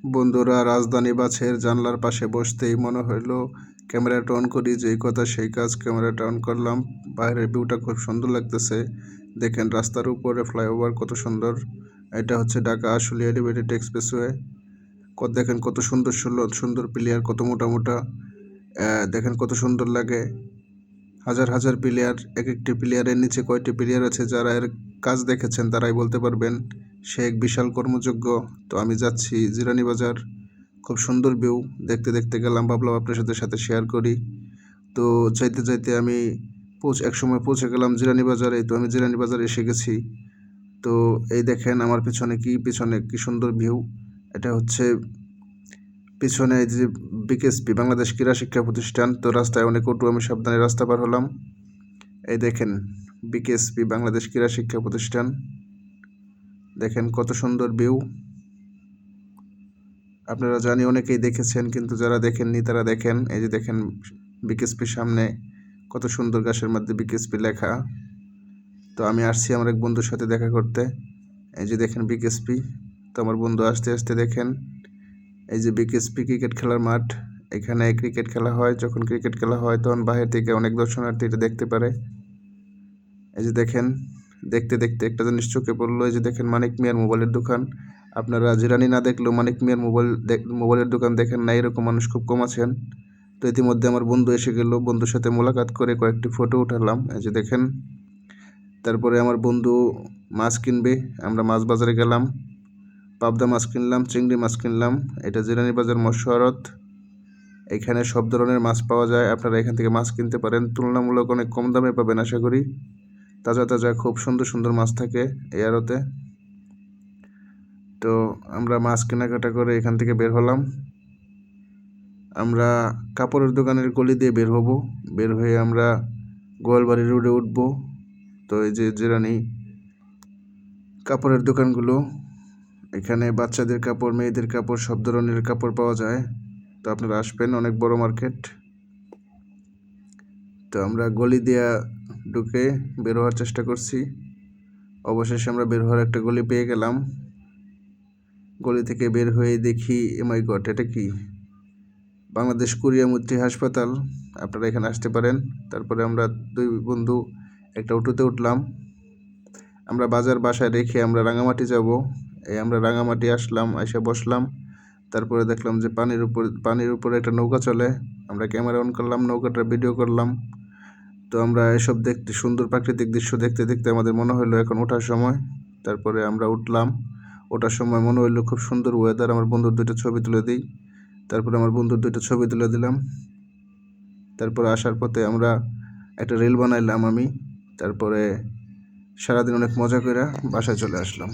বন্ধুরা, রাজধানী বাসের জানলার পাশে বসতেই মনে হইল ক্যামেরাটা অন করি। যেই কথা সেই কাজ, ক্যামেরাটা অন করলাম। বাইরের ভিউটা খুব সুন্দর লাগতেছে। দেখেন রাস্তার উপরে ফ্লাইওভার কত সুন্দর। এটা হচ্ছে ঢাকা আশুলিয়া এলিভেটেড এক্সপ্রেসওয়ে। দেখেন কত সুন্দর সুন্দর সুন্দর প্লেয়ার, কত মোটা মোটা। দেখেন কত সুন্দর লাগে। হাজার হাজার প্লেয়ার, এক একটি প্লেয়ারের নিচে কয়টি প্লেয়ার আছে, যারা এর কাজ দেখেছেন তারাই বলতে পারবেন। সে এক বিশাল কর্মযোগ্য। তো আমি যাচ্ছি জিরানী বাজার। খুব সুন্দর ভিউ, দেখতে দেখতে গেলাম, ভাবলাম আপনার সাথে শেয়ার করি। তো যাইতে যাইতে আমি এক সময় পৌঁছে গেলাম জিরানী বাজারে। তো আমি জিরানী বাজারে এসে গেছি। তো এই দেখেন আমার পিছনে কি সুন্দর ভিউ। এটা হচ্ছে পিছনে এই যে বিকেএসপি, বাংলাদেশ ক্রীড়া শিক্ষা প্রতিষ্ঠান। তো রাস্তায় অনেক অটো, আমি সাবধানে রাস্তা পার হলাম। এই দেখেন বিকেএসপি, বাংলাদেশ ক্রীড়া শিক্ষা প্রতিষ্ঠান। দেখেন কত সুন্দর ভিউ। আপনারা জানি অনেকেই দেখেছেন, কিন্তু যারা দেখেননি তারা দেখেন। এই যে দেখেন বিকেএসপির সামনে কত সুন্দর গাছের মধ্যে বিকেএসপি লেখা। তো আমি আসছি আমার এক বন্ধুর সাথে দেখা করতে। এই যে দেখেন বিকেএসপি। তো আমার বন্ধু আসতে আসতে দেখেন এই যে বিকেএসপি ক্রিকেট খেলার মাঠ। এখানে ক্রিকেট খেলা হয়। যখন ক্রিকেট খেলা হয় তখন বাইরে থেকে অনেক দর্শনার্থী এটা দেখতে পারে। এই যে দেখেন, দেখতে দেখতে একটা জিনিস চোখে পড়লো। এই যে দেখেন মানিক মিয়ার মোবাইলের দোকান। আপনারা জিরানি না দেখলেও মানিক মিয়ার মোবাইলের দোকান দেখেন না, এরকম মানুষ খুব কম আছেন। তো ইতিমধ্যে আমার বন্ধু এসে গেল, বন্ধুর সাথে মোলাকাত করে কয়েকটি ফটো উঠালাম। এই যে দেখেন। তারপরে আমার বন্ধু মাছ কিনবে, আমরা মাছ বাজারে গেলাম। পাবদা মাছ কিনলাম, চিংড়ি মাছ কিনলাম। এটা জিরানি বাজার মৎস্য আড়ত। এখানে সব ধরনের মাছ পাওয়া যায়। আপনারা এখান থেকে মাছ কিনতে পারেন, তুলনামূলক অনেক কম দামে পাবেন আশা করি। তাজা তাজা খুব সুন্দর সুন্দর মাছ থাকে এই আড়তে। তো আমরা মাছ কেনাকাটা করে এখান থেকে বের হলাম। আমরা কাপড়ের দোকানের গলি দিয়ে বের হব। বের হয়ে আমরা গোয়ালবাড়ি রোডে উঠব। তো এই যে জিরানি কাপড়ের দোকানগুলো, এখানে বাচ্চাদের কাপড়, মেয়েদের কাপড়, সব ধরনের কাপড় পাওয়া যায়। তো আপনারা আসবেন, অনেক বড় মার্কেট। তো আমরা গলি দিয়া ঢুকে বের হওয়ার চেষ্টা করছি। অবশেষে আমরা বের হওয়ার একটা গলি পেয়ে গেলাম। গলি থেকে বের হয়ে দেখি, মাই গড, এটা কি? বাংলাদেশ কোরিয়া মৈত্রী হাসপাতাল। আপনারা এখানে আসতে পারেন। তারপরে আমরা দুই বন্ধু একটা অটোতে উঠলাম। আমরা বাসায় রেখে আমরা রাঙামাটি যাব। আমরা রাঙামাটি আসলাম, এসে বসলাম। তারপরে দেখলাম যে পানির উপরে একটা নৌকা চলে। আমরা ক্যামেরা অন করলাম, নৌকাটার ভিডিও করলাম। তো আমরা এসব দেখতে, সুন্দর প্রাকৃতিক দৃশ্য দেখতে দেখতে আমাদের মনে হলো এখন ওঠার সময়। তারপরে আমরা উঠলাম। ওঠার সময় মনে হইলো খুব সুন্দর ওয়েদার। আমার বন্ধুর দুইটা ছবি তুলে দিই। তারপরে আমার বন্ধুর দুইটা ছবি তুলে দিলাম। তারপরে আসার পথে আমরা একটা রিল বানাইলাম আমি। তারপরে সারাদিন অনেক মজা করে বাসায় চলে আসলাম।